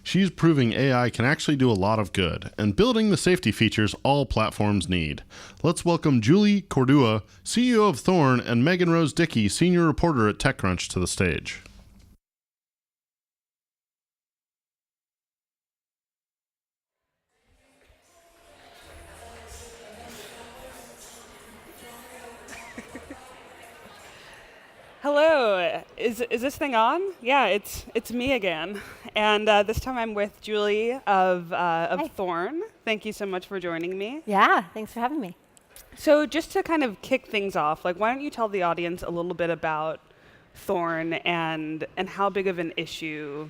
She's proving AI can actually do a lot of good and building the safety features all platforms need. Let's welcome Julie Cordua, CEO of Thorn, and Megan Rose Dickey, senior reporter at TechCrunch, to the stage. Hello, is this thing on? Yeah, it's me again, and this time I'm with Julie of Thorn. Thank you so much for joining me. Yeah, thanks for having me. So just to kind of kick things off, like, why don't you tell the audience a little bit about Thorn and how big of an issue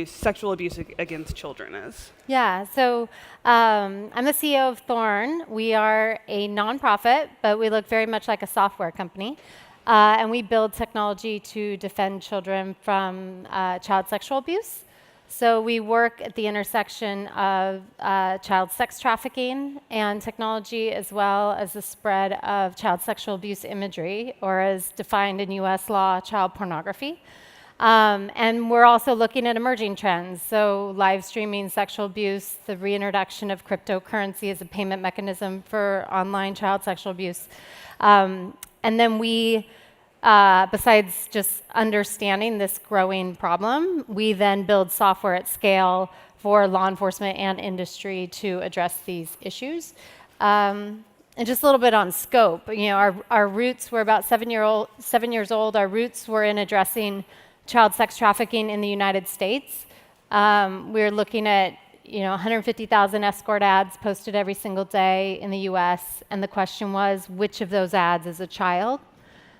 sexual abuse against children is? Yeah, so I'm the CEO of Thorn. We are a nonprofit, but we look very much like a software company. And we build technology to defend children from child sexual abuse. So we work at the intersection of child sex trafficking and technology, as well as the spread of child sexual abuse imagery, or as defined in US law, child pornography. And we're also looking at emerging trends, so live streaming sexual abuse, the reintroduction of cryptocurrency as a payment mechanism for online child sexual abuse. And then we, besides just understanding this growing problem, we then build software at scale for law enforcement and industry to address these issues. And just a little bit on scope, you know, our roots were about 7 years old. Our roots were in addressing child sex trafficking in the United States. We're looking at 150,000 escort ads posted every single day in the US, and the question was, which of those ads is a child?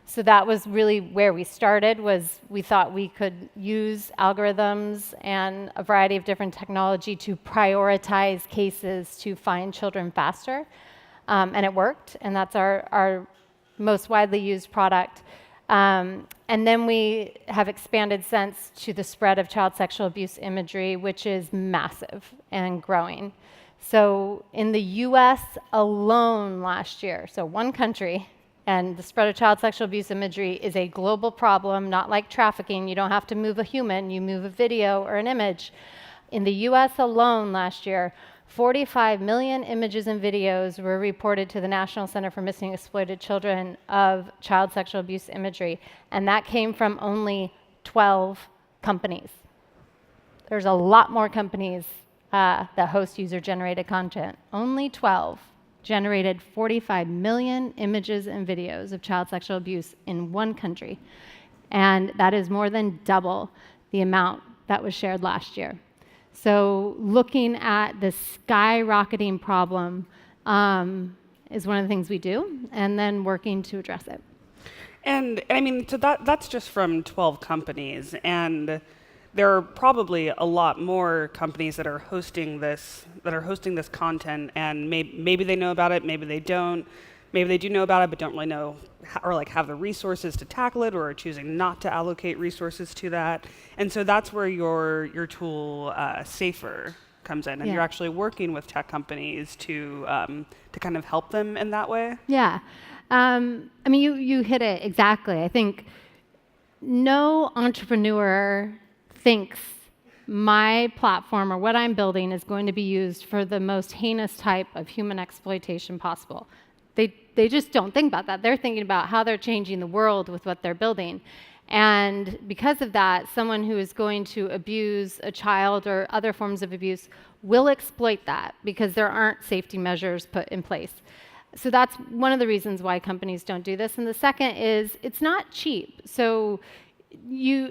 So that was really where we started, was we thought we could use algorithms and a variety of different technology to prioritize cases to find children faster, and it worked, and that's our most widely used product. And then we have expanded since to the spread of child sexual abuse imagery, which is massive and growing. So in the US alone last year, so one country, and the spread of child sexual abuse imagery is a global problem, not like trafficking. You don't have to move a human, you move a video or an image. In the US alone last year, 45 million images and videos were reported to the National Center for Missing and Exploited Children of child sexual abuse imagery, and that came from only 12 companies. There's a lot more companies that host user-generated content. Only 12 generated 45 million images and videos of child sexual abuse in one country, and that is more than double the amount that was shared last year. So looking at the skyrocketing problem is one of the things we do, and then working to address it. And I mean, so that's just from 12 companies, and there are probably a lot more companies that are hosting this content, and maybe they know about it, maybe they don't. Maybe they do know about it, but don't really know or have the resources to tackle it, or are choosing not to allocate resources to that. And so that's where your tool, Safer, comes in, and you're actually working with tech companies to kind of help them in that way. Yeah, I mean, you hit it exactly. I think no entrepreneur thinks my platform or what I'm building is going to be used for the most heinous type of human exploitation possible. They just don't think about that. They're thinking about how they're changing the world with what they're building. And because of that, someone who is going to abuse a child or other forms of abuse will exploit that because there aren't safety measures put in place. So that's one of the reasons why companies don't do this. And the second is it's not cheap. So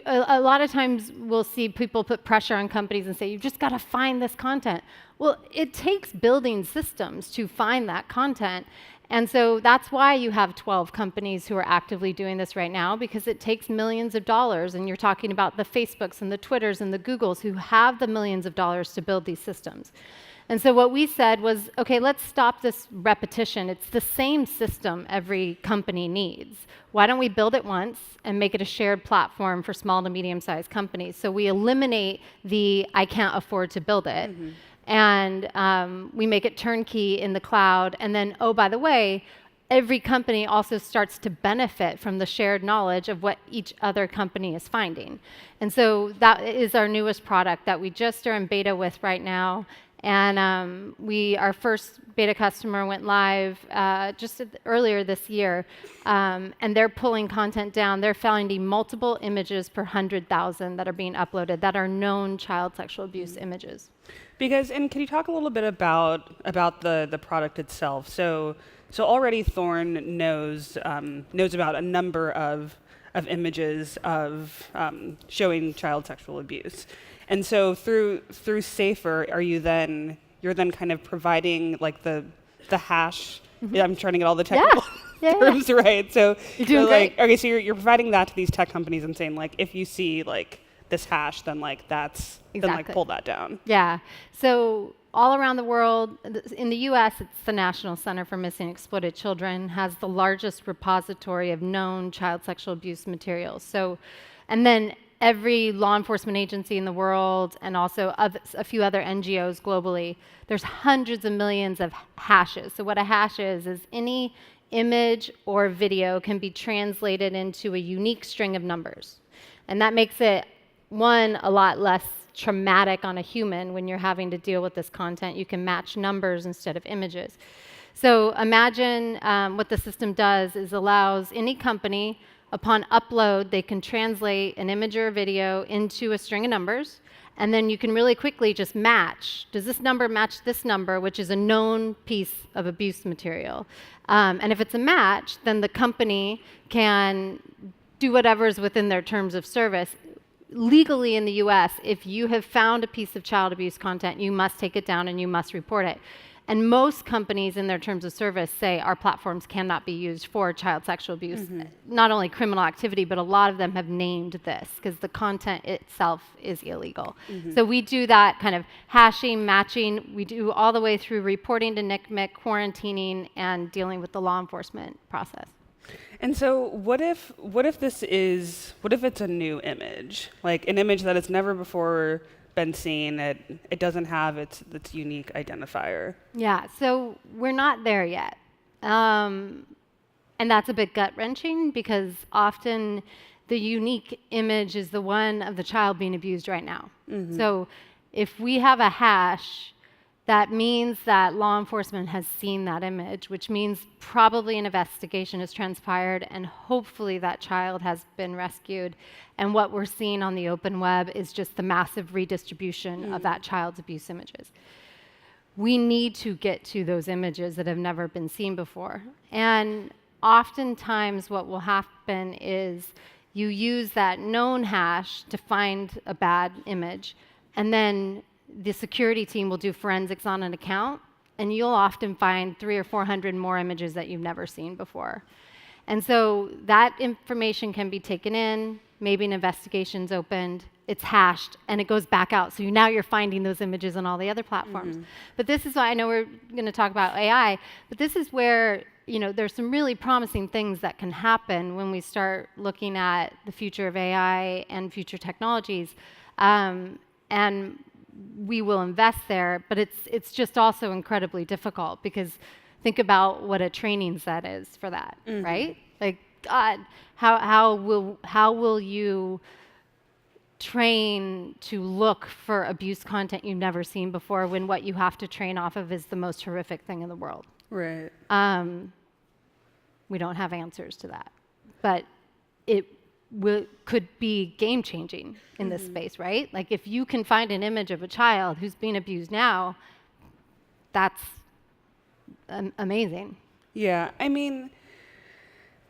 a lot of times we'll see people put pressure on companies and say, you've just got to find this content. Well, it takes building systems to find that content. And so that's why you have 12 companies who are actively doing this right now, because it takes millions of dollars. And you're talking about the Facebooks and the Twitters and the Googles who have the millions of dollars to build these systems. And so what we said was, okay, let's stop this repetition. It's the same system every company needs. Why don't we build it once and make it a shared platform for small to medium-sized companies? So we eliminate the I can't afford to build it. And we make it turnkey in the cloud. And then, oh, by the way, every company also starts to benefit from the shared knowledge of what each other company is finding. And so that is our newest product that we just are in beta with right now. And our first beta customer went live earlier this year, and they're pulling content down. They're finding multiple images per 100,000 that are being uploaded that are known child sexual abuse images. And can you talk a little bit about the product itself? So already Thorn knows about a number of images of showing child sexual abuse. And so through Safer, you're then kind of providing like the hash. Mm-hmm. I'm trying to get all the technical terms right. So you're doing great. Okay, so you're providing that to these tech companies and saying like, if you see like this hash, then like then like pull that down. Yeah. So all around the world, in the US, it's the National Center for Missing and Exploited Children, has the largest repository of known child sexual abuse materials. So, and then every law enforcement agency in the world and also a few other NGOs globally, there's hundreds of millions of hashes. So what a hash is any image or video can be translated into a unique string of numbers. And that makes it, one, a lot less traumatic on a human when you're having to deal with this content. You can match numbers instead of images. So imagine what the system does is allows any company, upon upload, they can translate an image or a video into a string of numbers, and then you can really quickly just match. Does this number match this number, which is a known piece of abuse material? And if it's a match, then the company can do whatever is within their terms of service. Legally in the US, if you have found a piece of child abuse content, you must take it down and you must report it. And most companies in their terms of service say our platforms cannot be used for child sexual abuse. Mm-hmm. Not only criminal activity, but a lot of them have named this because the content itself is illegal. Mm-hmm. So we do that kind of hashing, matching. We do all the way through reporting to NCMEC, quarantining, and dealing with the law enforcement process. And so what if it's a new image, like an image that has never before been seen, it doesn't have its unique identifier? Yeah, so we're not there yet. And that's a bit gut-wrenching because often the unique image is the one of the child being abused right now. Mm-hmm. So if we have a hash, that means that law enforcement has seen that image, which means probably an investigation has transpired and hopefully that child has been rescued. And what we're seeing on the open web is just the massive redistribution of that child's abuse images. We need to get to those images that have never been seen before. And oftentimes what will happen is you use that known hash to find a bad image, and then the security team will do forensics on an account, and you'll often find 300 or 400 more images that you've never seen before. And so that information can be taken in, maybe an investigation's opened, it's hashed, and it goes back out. So now you're finding those images on all the other platforms. Mm-hmm. But this is why I know we're going to talk about AI, but this is where there's some really promising things that can happen when we start looking at the future of AI and future technologies. And we will invest there, but it's just also incredibly difficult because think about what a training set is for that, mm-hmm. right? Like, God, how will you train to look for abuse content you've never seen before when what you have to train off of is the most horrific thing in the world? Right. We don't have answers to that, but it could be game-changing in this space, right? Like if you can find an image of a child who's being abused now, that's amazing. Yeah, I mean,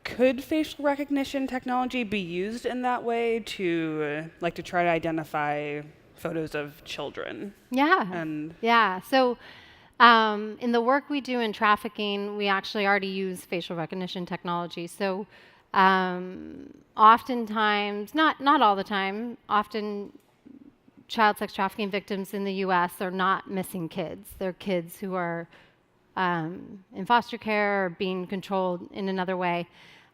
could facial recognition technology be used in that way to try to identify photos of children? Yeah. So in the work we do in trafficking, we actually already use facial recognition technology. So oftentimes, not all the time, often child sex trafficking victims in the US are not missing kids. They're kids who are in foster care or being controlled in another way.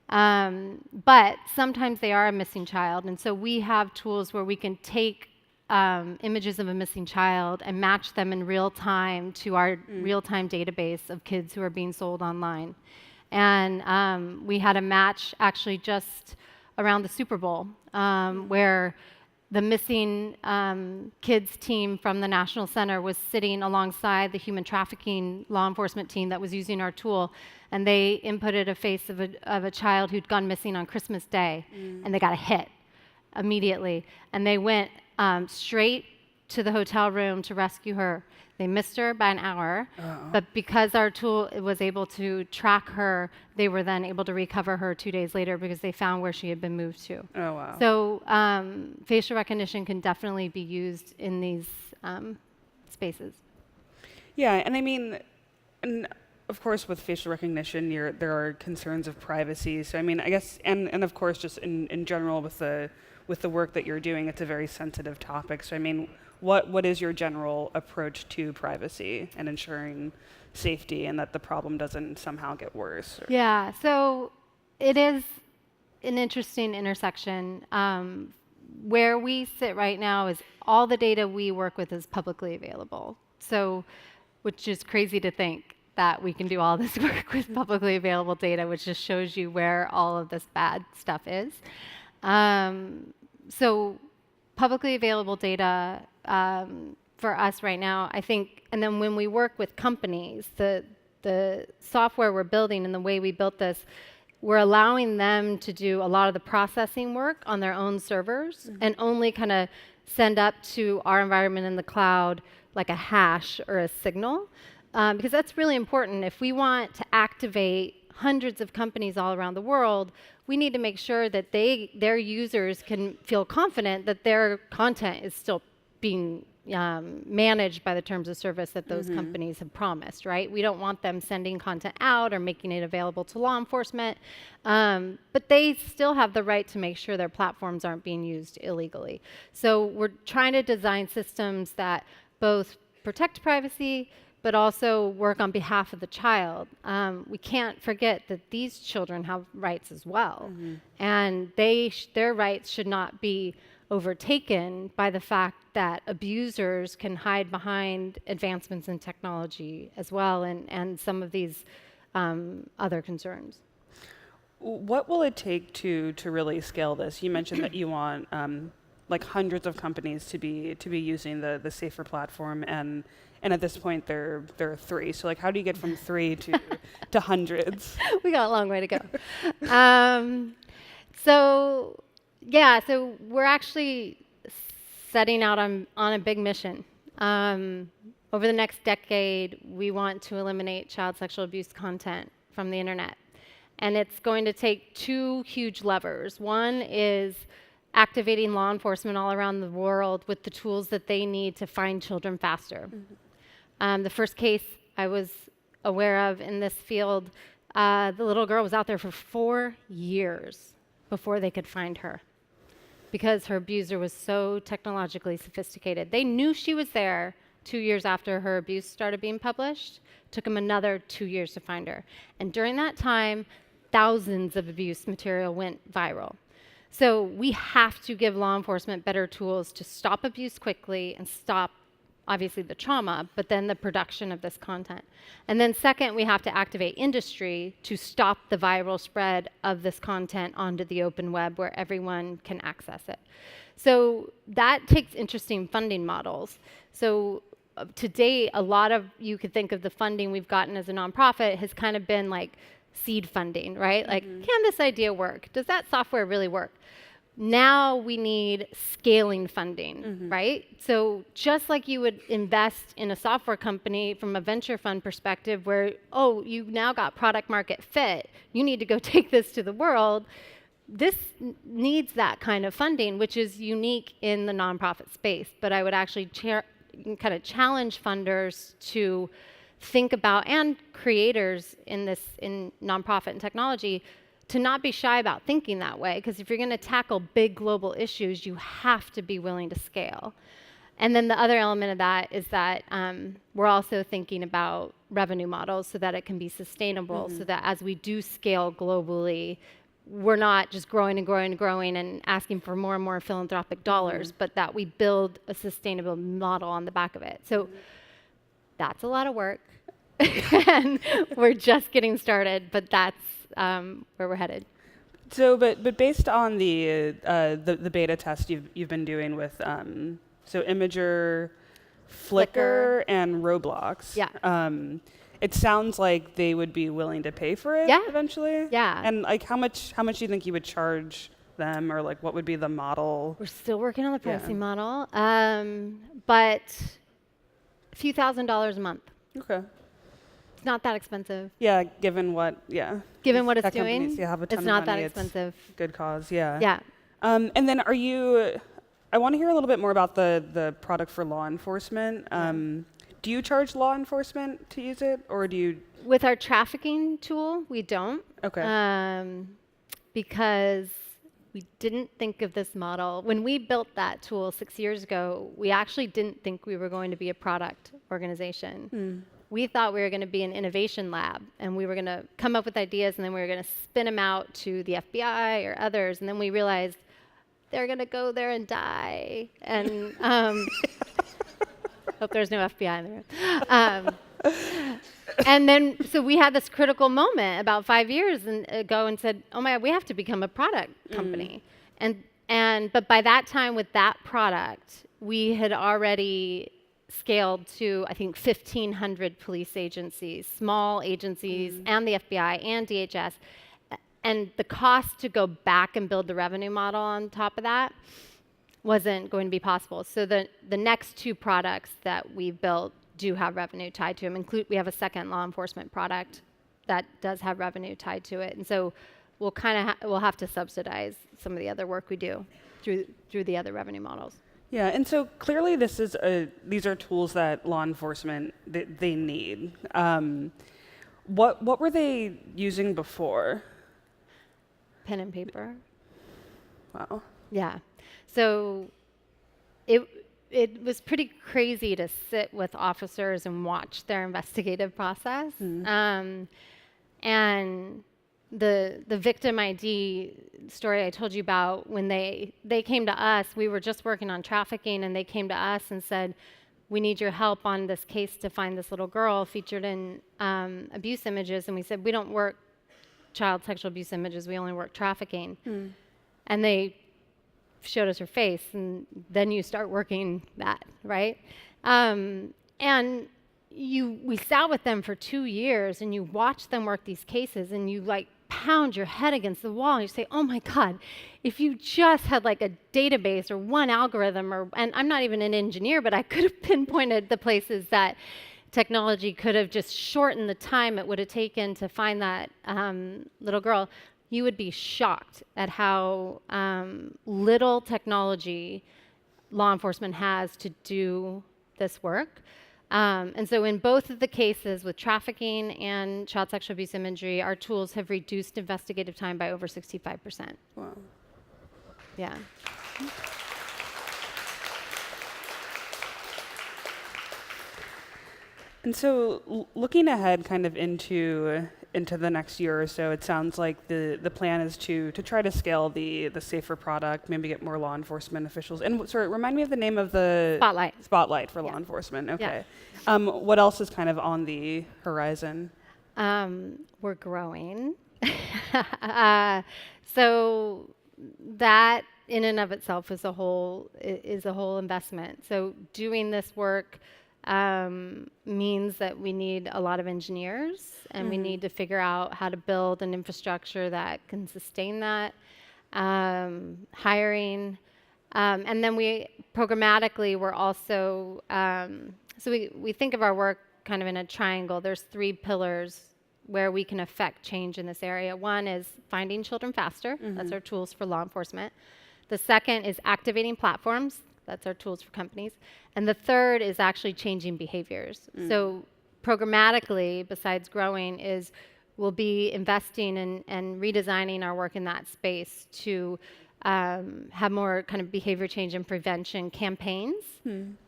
But sometimes they are a missing child. And so we have tools where we can take images of a missing child and match them in real time to our real-time database of kids who are being sold online. And we had a match actually just around the Super Bowl where the missing kids team from the National Center was sitting alongside the human trafficking law enforcement team that was using our tool, and they inputted a face of a child who'd gone missing on Christmas Day, and they got a hit immediately. And they went straight to the hotel room to rescue her. They missed her by an hour, but because our tool was able to track her, they were then able to recover her 2 days later because they found where she had been moved to. Oh, wow. So facial recognition can definitely be used in these spaces. Yeah, and I mean, and of course with facial recognition, there are concerns of privacy. So I mean, I guess, and of course just in general with the work that you're doing, it's a very sensitive topic. So I mean, what is your general approach to privacy and ensuring safety and that the problem doesn't somehow get worse? Yeah, so it is an interesting intersection. Where we sit right now is all the data we work with is publicly available. So, which is crazy to think that we can do all this work with publicly available data, which just shows you where all of this bad stuff is. So publicly available data for us right now, I think, and then when we work with companies, the software we're building and the way we built this, we're allowing them to do a lot of the processing work on their own servers and only kind of send up to our environment in the cloud like a hash or a signal, because that's really important. If we want to activate hundreds of companies all around the world, we need to make sure that their users can feel confident that their content is still being managed by the terms of service that those companies have promised, right? We don't want them sending content out or making it available to law enforcement, but they still have the right to make sure their platforms aren't being used illegally. So we're trying to design systems that both protect privacy, but also work on behalf of the child. We can't forget that these children have rights as well, and their rights should not be overtaken by the fact that abusers can hide behind advancements in technology as well, and some of these other concerns. What will it take to really scale this? You mentioned that you want like hundreds of companies to be using the Safer platform, and at this point there are 3. So like, how do you get from 3 to hundreds? We got a long way to go. So we're actually setting out on a big mission. Over the next decade, we want to eliminate child sexual abuse content from the internet. And it's going to take 2 huge levers. One is activating law enforcement all around the world with the tools that they need to find children faster. The first case I was aware of in this field, the little girl was out there for 4 years before they could find her because her abuser was so technologically sophisticated. They knew she was there 2 years after her abuse started being published. Took them another 2 years to find her. And during that time, thousands of abuse material went viral. So we have to give law enforcement better tools to stop abuse quickly and stop, obviously, the trauma, but then the production of this content. And then second, we have to activate industry to stop the viral spread of this content onto the open web where everyone can access it. So that takes interesting funding models. So to date, a lot of, you could think of the funding we've gotten as a nonprofit has kind of been like seed funding, right? Like, can this idea work? Does that software really work? Now we need scaling funding, right? So just like you would invest in a software company from a venture fund perspective where, oh, you've now got product market fit, you need to go take this to the world, this needs that kind of funding, which is unique in the nonprofit space. But I would actually kind of challenge funders to think about, and creators in nonprofit and technology, to not be shy about thinking that way, because if you're going to tackle big global issues, you have to be willing to scale. And then the other element of that is that we're also thinking about revenue models so that it can be sustainable, so that as we do scale globally, we're not just growing and growing and growing and asking for more and more philanthropic dollars, but that we build a sustainable model on the back of it. So that's a lot of work. and we're just getting started, but that's where we're headed. So, but based on the beta test you've been doing with so Imager, Flickr, and Roblox. Yeah. It sounds like they would be willing to pay for it eventually. Yeah. And like how much do you think you would charge them, or like what would be the model? We're still working on the pricing model, but a few $1,000s a month. Okay. It's not that expensive. Yeah, given what it's doing, have a ton it's of not money, that expensive. Good cause, yeah. Yeah. And then I want to hear a little bit more about the product for law enforcement. Do you charge law enforcement to use it, or do you? With our trafficking tool, we don't. Okay. Because we didn't think of this model. When we built that tool 6 years ago, we actually didn't think we were going to be a product organization. We thought we were going to be an innovation lab, and we were going to come up with ideas, and then we were going to spin them out to the FBI or others, and then we realized they're going to go there and die. And hope there's no FBI in the room. And then, so we had this critical moment about 5 years ago and said, oh my God, we have to become a product company. But by that time with that product, we had already scaled to, I think, 1,500 police agencies, small agencies, and the FBI and DHS. And the cost to go back and build the revenue model on top of that wasn't going to be possible. So the next two products that we built do have revenue tied to them. We have a second law enforcement product that does have revenue tied to it. And so we'll we'll have to subsidize some of the other work we do through the other revenue models. Yeah, and so clearly these are tools that law enforcement they need. What were they using before? Pen and paper. Wow. Yeah. So it was pretty crazy to sit with officers and watch their investigative process. And the victim ID story I told you about, when they came to us, we were just working on trafficking, and they came to us and said, we need your help on this case to find this little girl featured in abuse images. And we said, we don't work child sexual abuse images, we only work trafficking. And they showed us her face, and then you start working that, right? And we sat with them for 2 years, and you watch them work these cases, and you like pound your head against the wall, and you say, oh my God, if you just had like a database or one algorithm, and I'm not even an engineer, but I could have pinpointed the places that technology could have just shortened the time it would have taken to find that little girl. You would be shocked at how little technology law enforcement has to do this work. And so in both of the cases with trafficking and child sexual abuse imagery, our tools have reduced investigative time by over 65%. Wow. Yeah. And so looking ahead kind of into the next year or so, it sounds like the plan is to try to scale the safer product, maybe get more law enforcement officials. And sorry, remind me of the name of the Spotlight for law enforcement. Okay. Yeah. What else is kind of on the horizon? We're growing. So that in and of itself is a whole investment. So doing this work means that we need a lot of engineers, and we need to figure out how to build an infrastructure that can sustain that, hiring. And then we're also, so we think of our work kind of in a triangle. There's 3 pillars where we can affect change in this area. One is finding children faster. That's our tools for law enforcement. The second is activating platforms. That's our tools for companies. And the third is actually changing behaviors. So programmatically, besides growing, we'll be investing and redesigning our work in that space to have more kind of behavior change and prevention campaigns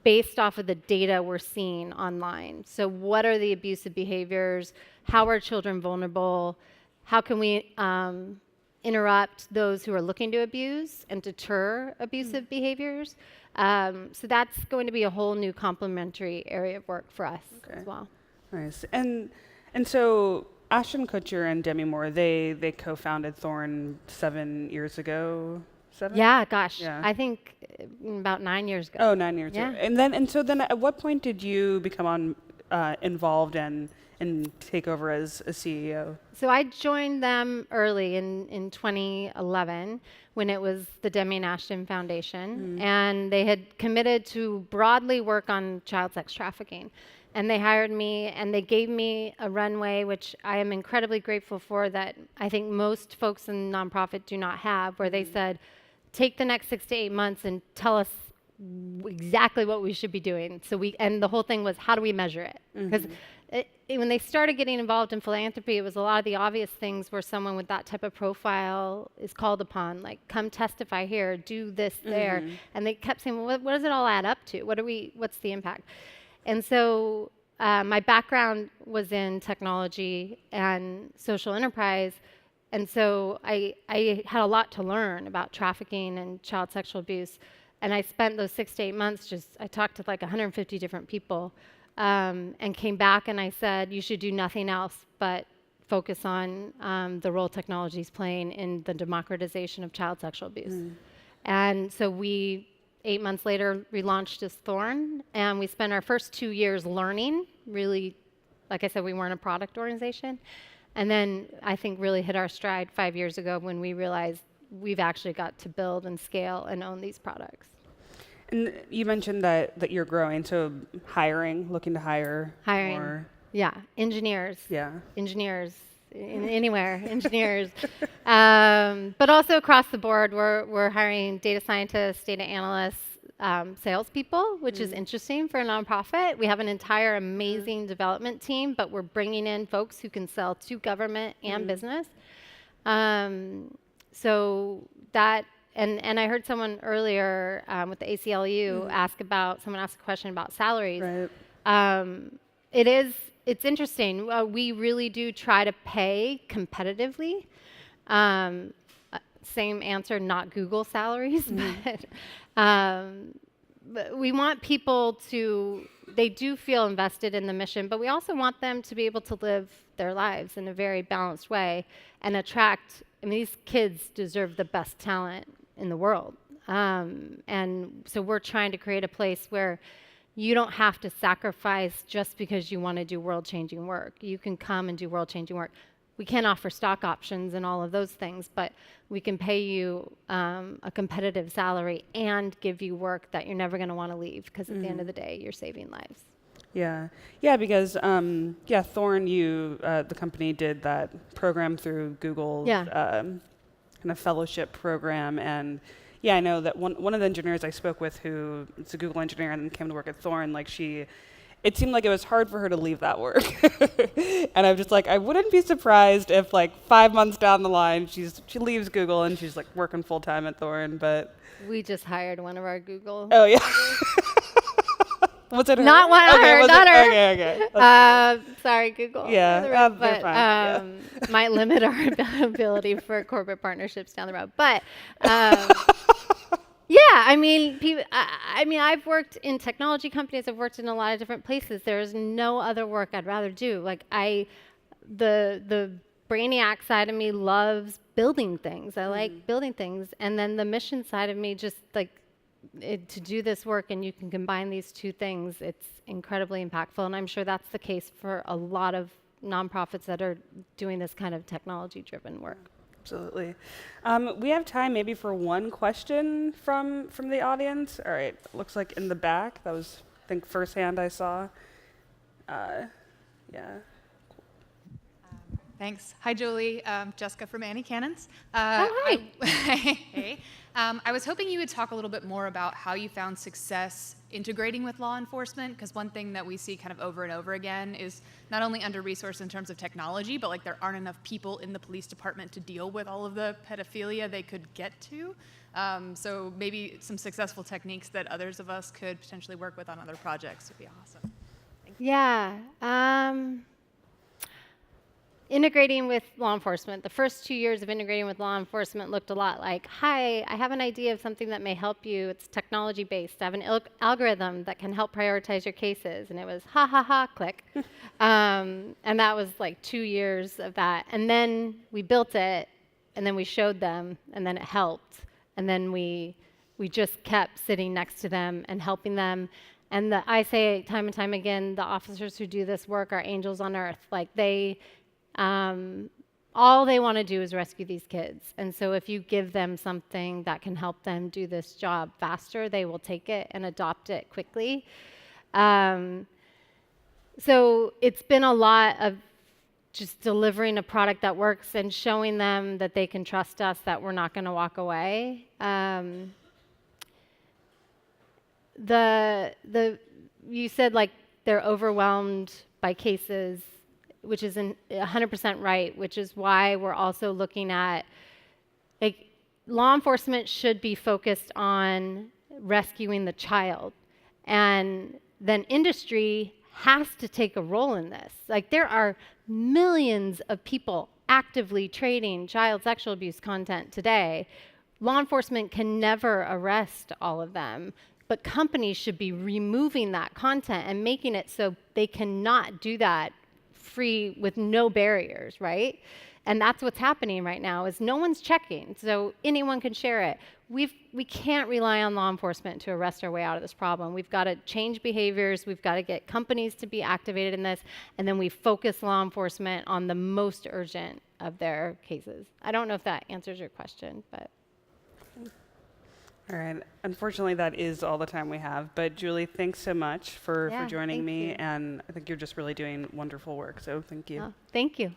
based off of the data we're seeing online. So what are the abusive behaviors? How are children vulnerable? How can we interrupt those who are looking to abuse and deter abusive behaviors? So that's going to be a whole new complementary area of work for us as well. Nice. And so Ashton Kutcher and Demi Moore, they co-founded Thorn 7 years ago. 7? Yeah, gosh, Yeah. I think about 9 years ago. Oh, 9 years Yeah. ago. And so then at what point did you become involved and take over as a CEO? So I joined them early in 2011 when it was the Demi and Ashton Foundation, and they had committed to broadly work on child sex trafficking. And they hired me, and they gave me a runway, which I am incredibly grateful for, that I think most folks in nonprofit do not have, where they said, take the next 6 to 8 months and tell us exactly what we should be doing. And the whole thing was, how do we measure it? Because when they started getting involved in philanthropy, it was a lot of the obvious things where someone with that type of profile is called upon, like, come testify here, do this there. And they kept saying, well, what does it all add up to? What's the impact? And so my background was in technology and social enterprise. And so I had a lot to learn about trafficking and child sexual abuse. And I spent those 6 to 8 months I talked to like 150 different people, and came back and I said, you should do nothing else but focus on the role technology is playing in the democratization of child sexual abuse. And so 8 months later, relaunched as Thorn, and we spent our first 2 years learning, really, like I said, we weren't a product organization. And then I think really hit our stride 5 years ago when we realized we've actually got to build and scale and own these products. And you mentioned that you're growing, so looking to hire more. Yeah, engineers. Yeah. Engineers, anywhere, engineers. But also across the board, we're hiring data scientists, data analysts, salespeople, which is interesting for a nonprofit. We have an entire amazing development team, but we're bringing in folks who can sell to government and business. So that, and I heard someone earlier with the ACLU someone asked a question about salaries. Right. It's interesting. We really do try to pay competitively. Same answer, not Google salaries, but we want people they do feel invested in the mission, but we also want them to be able to live their lives in a very balanced way and attract, these kids deserve the best talent in the world. And so we're trying to create a place where you don't have to sacrifice just because you want to do world-changing work. You can come and do world-changing work. We can't offer stock options and all of those things, but we can pay you a competitive salary and give you work that you're never going to want to leave, because at the end of the day, you're saving lives. Yeah, because Thorn, the company did that program through Google's kind of fellowship program, and I know that one of the engineers I spoke with, who is a Google engineer and came to work at Thorn, it seemed like it was hard for her to leave that work. And I'm just like, I wouldn't be surprised if 5 months down the line, she leaves Google and she's working full time at Thorn, but. We just hired one of our Google. Oh, yeah. Was it her? Not one of her, not her. Okay. Sorry, Google. Yeah, but fine. Might limit our ability for corporate partnerships down the road. But I've worked in technology companies. I've worked in a lot of different places. There's no other work I'd rather do. The brainiac side of me loves building things. I like building things, and then the mission side of me just to do this work, and you can combine these two things. It's incredibly impactful, and I'm sure that's the case for a lot of nonprofits that are doing this kind of technology-driven work. Absolutely. We have time maybe for one question from the audience. All right, looks like in the back. That was, I think, first hand I saw. Yeah. Thanks. Hi, Julie. Jessica from Annie Cannons. Hi. Hey. I was hoping you would talk a little bit more about how you found success integrating with law enforcement, because one thing that we see kind of over and over again is not only under-resourced in terms of technology, but there aren't enough people in the police department to deal with all of the pedophilia they could get to. So maybe some successful techniques that others of us could potentially work with on other projects would be awesome. Yeah. integrating with law enforcement. The first 2 years of integrating with law enforcement looked a lot like, hi, I have an idea of something that may help you. It's technology based. I have an algorithm that can help prioritize your cases. And it was ha ha ha, click. And that was like 2 years of that. And then we built it, and then we showed them, and then it helped. And then we just kept sitting next to them and helping them. And I say time and time again, the officers who do this work are angels on earth. Like all they want to do is rescue these kids. And so if you give them something that can help them do this job faster, they will take it and adopt it quickly. So it's been a lot of just delivering a product that works and showing them that they can trust us, that we're not going to walk away. You said like they're overwhelmed by cases, which is 100% right, which is why we're also looking at, like, law enforcement should be focused on rescuing the child. And then industry has to take a role in this. Like, there are millions of people actively trading child sexual abuse content today. Law enforcement can never arrest all of them, but companies should be removing that content and making it so they cannot do that free with no barriers, right? And that's what's happening right now is no one's checking, so anyone can share it. We can't rely on law enforcement to arrest our way out of this problem. We've got to change behaviors. We've got to get companies to be activated in this, and then we focus law enforcement on the most urgent of their cases. I don't know if that answers your question, but. All right. Unfortunately, that is all the time we have. But Julie, thanks so much for joining me. You. And I think you're just really doing wonderful work. So thank you. Oh, thank you.